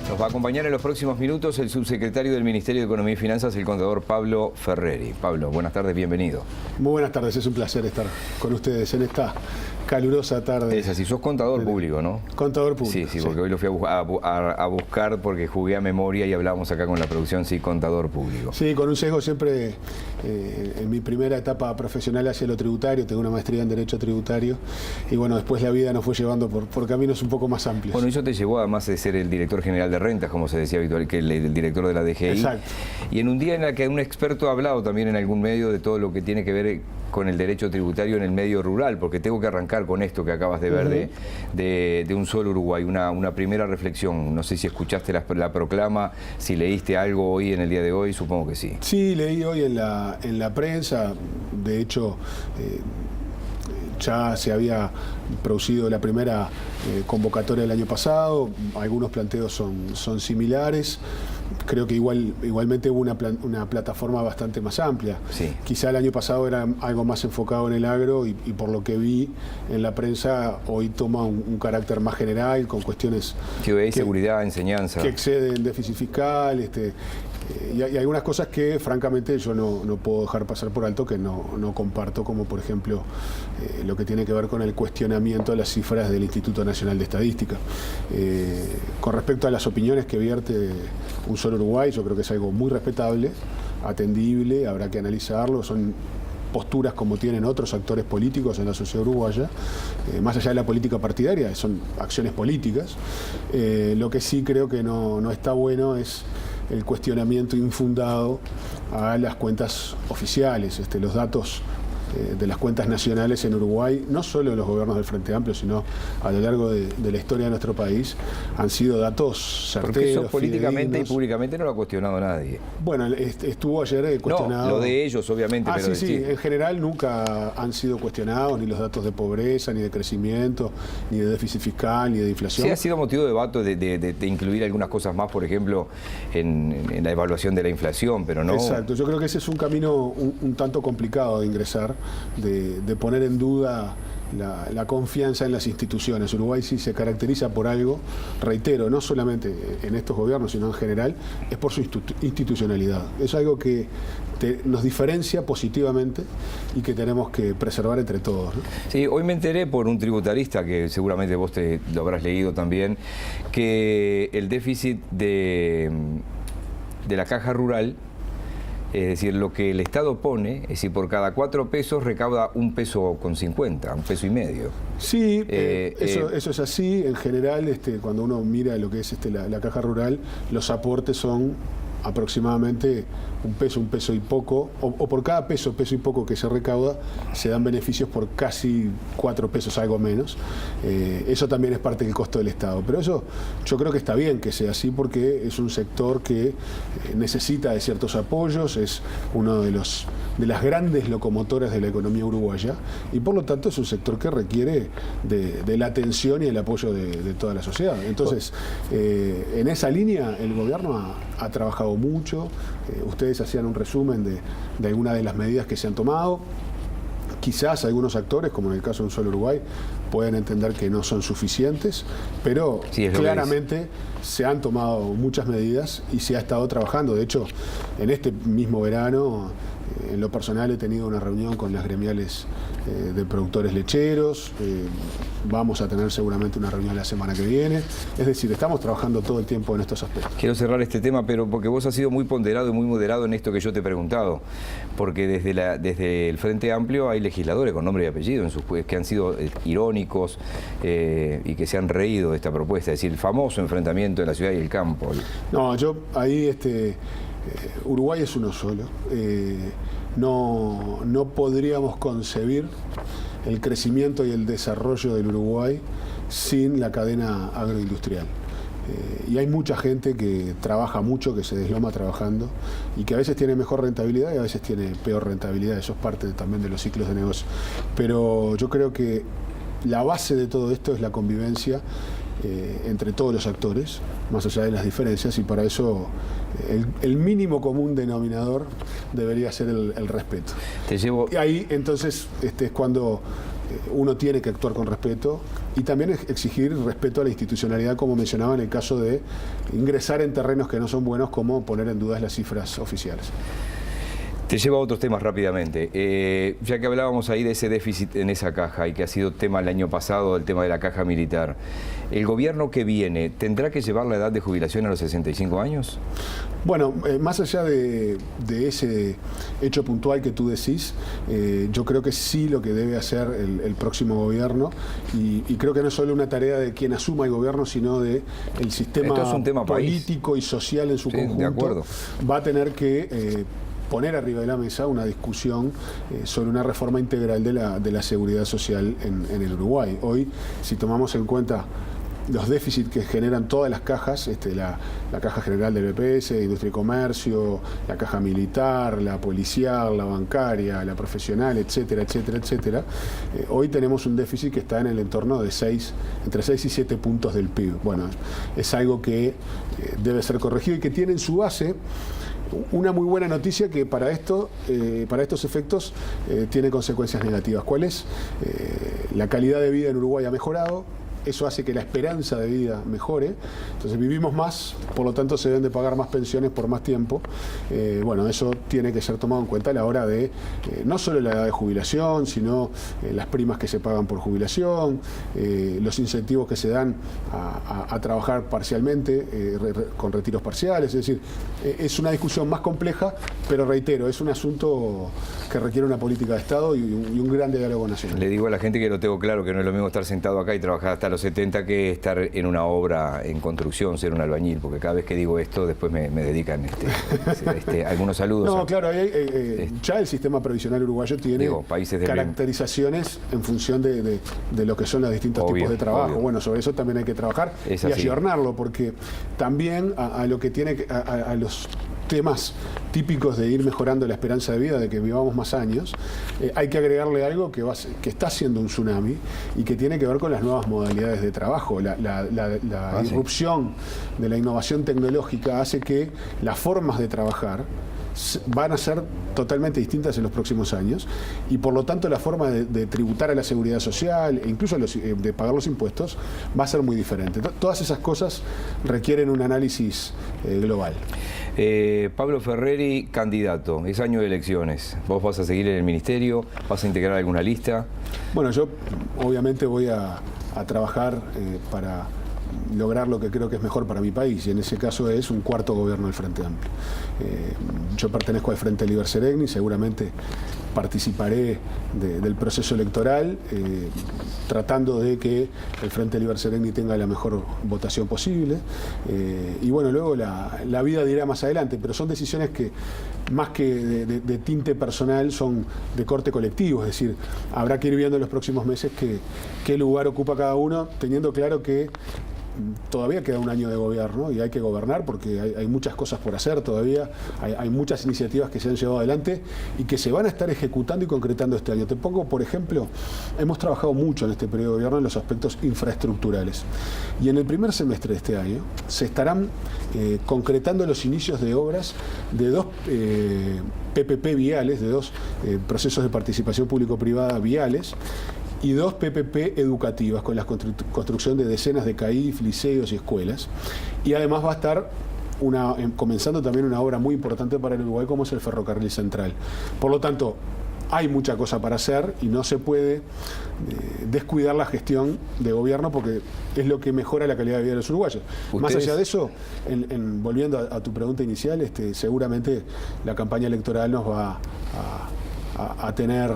Nos va a acompañar en los próximos minutos el subsecretario del Ministerio de Economía y Finanzas, el contador Pablo Ferreri. Pablo, buenas tardes, bienvenido. Muy buenas tardes, es un placer estar con ustedes en esta calurosa tarde. Es así, sos contador público, ¿no? Contador público. Sí, porque hoy lo fui a buscar porque jugué a memoria y hablábamos acá con la producción, sí, contador público. Sí, con un sesgo siempre en mi primera etapa profesional hacia lo tributario, tengo una maestría en Derecho Tributario y bueno, después la vida nos fue llevando por caminos un poco más amplios. Bueno, eso te llevó además de ser el director general de rentas, como se decía habitual, que el director de la DGI. Exacto. Y en un día en el que un experto ha hablado también en algún medio de todo lo que tiene que ver con el derecho tributario en el medio rural, porque tengo que arrancar con esto que acabas de ver de Un Solo Uruguay, una primera reflexión. No sé si escuchaste la proclama, si leíste algo hoy en el día de hoy, supongo que sí. Sí, leí hoy en la prensa, de hecho ya se había producido la primera convocatoria del año pasado, algunos planteos son similares. Creo que igualmente hubo una plataforma bastante más amplia. Sí. Quizá el año pasado era algo más enfocado en el agro y por lo que vi en la prensa, hoy toma un carácter más general, con cuestiones seguridad, enseñanza, que exceden déficit fiscal, y algunas cosas que francamente yo no puedo dejar pasar por alto, que no comparto, como por ejemplo lo que tiene que ver con el cuestionamiento de las cifras del Instituto Nacional de Estadística. Con respecto a las opiniones que vierte Un Solo Uruguay, yo creo que es algo muy respetable, atendible, habrá que analizarlo, son posturas como tienen otros actores políticos en la sociedad uruguaya, más allá de la política partidaria, son acciones políticas. Lo que sí creo que no está bueno es el cuestionamiento infundado a las cuentas oficiales, los datos de las cuentas nacionales en Uruguay, no solo en los gobiernos del Frente Amplio, sino a lo largo de la historia de nuestro país, han sido datos certeros. Porque eso políticamente y públicamente no lo ha cuestionado nadie. Bueno, estuvo ayer cuestionado. No, lo de ellos, obviamente. Pero sí, en general nunca han sido cuestionados ni los datos de pobreza, ni de crecimiento, ni de déficit fiscal, ni de inflación. Sí, ha sido motivo de debate de incluir algunas cosas más, por ejemplo, en la evaluación de la inflación, pero no... Exacto, yo creo que ese es un camino un tanto complicado de ingresar, de poner en duda la confianza en las instituciones. Uruguay sí se caracteriza por algo, reitero, no solamente en estos gobiernos, sino en general, es por su institucionalidad. Es algo que nos diferencia positivamente y que tenemos que preservar entre todos, ¿no? Sí, hoy me enteré por un tributarista, que seguramente vos lo habrás leído también, que el déficit de la caja rural, es decir, lo que el Estado pone, es decir, por cada 4 pesos recauda 1,50 pesos, 1,5 pesos. Sí, eso es así. En general, cuando uno mira lo que es la caja rural, los aportes son aproximadamente 1 peso y poco, o por cada peso y poco que se recauda, se dan beneficios por casi 4 pesos, algo menos. Eso también es parte del costo del Estado. Pero eso yo creo que está bien que sea así, porque es un sector que necesita de ciertos apoyos, es uno de las grandes locomotoras de la economía uruguaya, y por lo tanto es un sector que requiere de la atención y el apoyo de toda la sociedad. Entonces, en esa línea el gobierno ha trabajado mucho. Ustedes hacían un resumen de algunas de las medidas que se han tomado. Quizás algunos actores, como en el caso de Un Solo Uruguay, pueden entender que no son suficientes, pero sí, claramente se han tomado muchas medidas y se ha estado trabajando. De hecho, en este mismo verano, en lo personal he tenido una reunión con las gremiales de productores lecheros, vamos a tener seguramente una reunión la semana que viene. Es decir, estamos trabajando todo el tiempo en estos aspectos. Quiero cerrar este tema, pero porque vos has sido muy ponderado y muy moderado en esto que yo te he preguntado, porque desde el Frente Amplio hay legisladores con nombre y apellido en sus que han sido irónicos y que se han reído de esta propuesta, es decir, el famoso enfrentamiento de la ciudad y el campo. No, yo ahí Uruguay es uno solo. No podríamos concebir el crecimiento y el desarrollo del Uruguay sin la cadena agroindustrial. Y hay mucha gente que trabaja mucho, que se desloma trabajando y que a veces tiene mejor rentabilidad y a veces tiene peor rentabilidad. Eso es parte también de los ciclos de negocio. Pero yo creo que la base de todo esto es la convivencia entre todos los actores, más allá de las diferencias, y para eso el mínimo común denominador debería ser el respeto. Y ahí entonces es cuando uno tiene que actuar con respeto y también exigir respeto a la institucionalidad, como mencionaba en el caso de ingresar en terrenos que no son buenos, como poner en dudas las cifras oficiales. Te llevo a otros temas rápidamente. Ya que hablábamos ahí de ese déficit en esa caja y que ha sido tema el año pasado, el tema de la caja militar, ¿el gobierno que viene tendrá que llevar la edad de jubilación a los 65 años? Bueno, más allá de ese hecho puntual que tú decís, yo creo que sí lo que debe hacer el próximo gobierno, y creo que no es solo una tarea de quien asuma el gobierno, sino de el sistema político país y social en su conjunto, de acuerdo, va a tener que poner arriba de la mesa una discusión sobre una reforma integral de la seguridad social en el Uruguay. Hoy, si tomamos en cuenta los déficits que generan todas las cajas, la caja general del BPS, Industria y Comercio, la caja militar, la policial, la bancaria, la profesional, etcétera, etcétera, etcétera, hoy tenemos un déficit que está en el entorno de entre 6 y 7 puntos del PIB. Bueno, es algo que debe ser corregido y que tiene en su base una muy buena noticia, que para estos efectos tiene consecuencias negativas. ¿Cuál es? La calidad de vida en Uruguay ha mejorado. Eso hace que la esperanza de vida mejore. Entonces vivimos más, por lo tanto se deben de pagar más pensiones por más tiempo. Bueno, eso tiene que ser tomado en cuenta a la hora de no solo la edad de jubilación, sino las primas que se pagan por jubilación, los incentivos que se dan a trabajar parcialmente, con retiros parciales. Es decir, es una discusión más compleja, pero reitero, es un asunto que requiere una política de Estado y un gran diálogo nacional. Le digo a la gente que lo tengo claro, que no es lo mismo estar sentado acá y trabajar hasta los 70 que estar en una obra en construcción, ser un albañil, porque cada vez que digo esto después me dedican algunos saludos. No, claro, ya el sistema previsional uruguayo tiene caracterizaciones en función de lo que son los distintos tipos de trabajo. Obvio. Bueno, sobre eso también hay que trabajar y ayornarlo, porque también a lo que tiene a los temas típicos de ir mejorando la esperanza de vida, de que vivamos más años, hay que agregarle algo que está haciendo un tsunami y que tiene que ver con las nuevas modalidades de trabajo. La irrupción de la innovación tecnológica hace que las formas de trabajar van a ser totalmente distintas en los próximos años, y por lo tanto la forma de tributar a la seguridad social e incluso de pagar los impuestos va a ser muy diferente. Todas esas cosas requieren un análisis global. Pablo Ferreri, candidato, es año de elecciones. ¿Vos vas a seguir en el ministerio? ¿Vas a integrar alguna lista? Bueno, yo obviamente voy a trabajar para lograr lo que creo que es mejor para mi país, y en ese caso es un cuarto gobierno del Frente Amplio. Yo pertenezco al Frente Liber Seregni, seguramente participaré del proceso electoral, tratando de que el Frente Liber Seregni tenga la mejor votación posible, y bueno, luego la vida dirá más adelante, pero son decisiones que más que de tinte personal son de corte colectivo, es decir, habrá que ir viendo en los próximos meses qué lugar ocupa cada uno, teniendo claro que todavía queda un año de gobierno y hay que gobernar, porque hay muchas cosas por hacer todavía, hay muchas iniciativas que se han llevado adelante y que se van a estar ejecutando y concretando este año. Te pongo, por ejemplo, hemos trabajado mucho en este periodo de gobierno en los aspectos infraestructurales, y en el primer semestre de este año se estarán concretando los inicios de obras de 2 PPP viales, de 2 procesos de participación público-privada viales, y 2 PPP educativas, con la construcción de decenas de CAIF, liceos y escuelas. Y además va a estar comenzando también una obra muy importante para el Uruguay, como es el Ferrocarril Central. Por lo tanto, hay mucha cosa para hacer y no se puede descuidar la gestión de gobierno, porque es lo que mejora la calidad de vida de los uruguayos. Más allá de eso, volviendo a tu pregunta inicial, seguramente la campaña electoral nos va a tener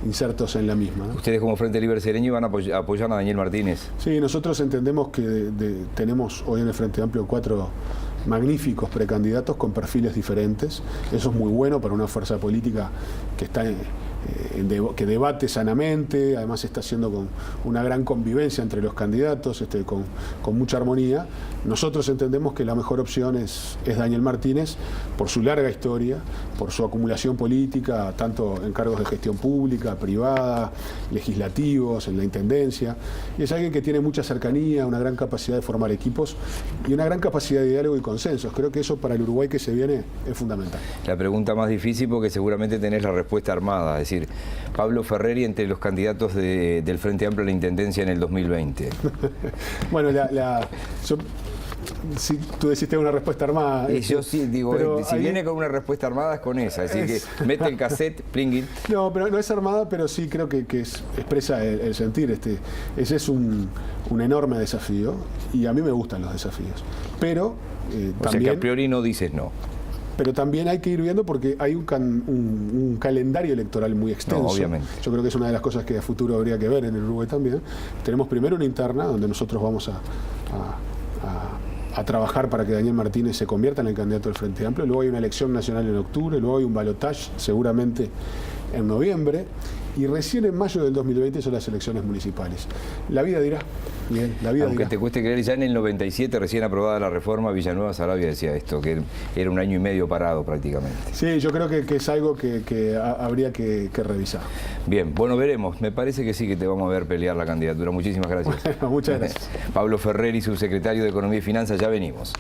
insertos en la misma, ¿no? Ustedes como Frente Liber Seregni van a apoyar a Daniel Martínez. Sí, nosotros entendemos que tenemos hoy en el Frente Amplio 4 magníficos precandidatos con perfiles diferentes. Eso es muy bueno para una fuerza política que está que debate sanamente, además se está haciendo con una gran convivencia entre los candidatos, con mucha armonía. Nosotros entendemos que la mejor opción es Daniel Martínez, por su larga historia, por su acumulación política, tanto en cargos de gestión pública, privada, legislativos, en la Intendencia, y es alguien que tiene mucha cercanía, una gran capacidad de formar equipos y una gran capacidad de diálogo y consensos. Creo que eso para el Uruguay que se viene es fundamental. La pregunta más difícil, porque seguramente tenés la respuesta armada, es decir, decir, Pablo Ferreri entre los candidatos del Frente Amplio a la Intendencia en el 2020. Bueno, si tú deciste una respuesta armada. Y yo sí, digo, si ahí viene con una respuesta armada es con esa, así que mete el cassette, plinguín. No, pero no es armada, pero sí creo que expresa el sentir. Ese es un enorme desafío y a mí me gustan los desafíos. Pero O también, sea que a priori no dices no. pero también hay que ir viendo porque hay un calendario electoral muy extenso. No, obviamente. Yo creo que es una de las cosas que a futuro habría que ver en el Uruguay también. Tenemos primero una interna donde nosotros vamos a trabajar para que Daniel Martínez se convierta en el candidato del Frente Amplio. Luego hay una elección nacional en octubre, luego hay un balotaje seguramente en noviembre y recién en mayo del 2020 son las elecciones municipales. La vida dirá, Miguel, la vida Aunque dirá. te cueste creer, ya en el 97, recién aprobada la reforma, Villanueva Sarabia decía esto, que era un año y medio parado prácticamente. Sí, yo creo que es algo que habría que revisar. Bien, bueno, veremos. Me parece que sí que te vamos a ver pelear la candidatura. Muchísimas gracias. Bueno, muchas gracias. Pablo Ferreri, subsecretario de Economía y Finanzas, ya venimos.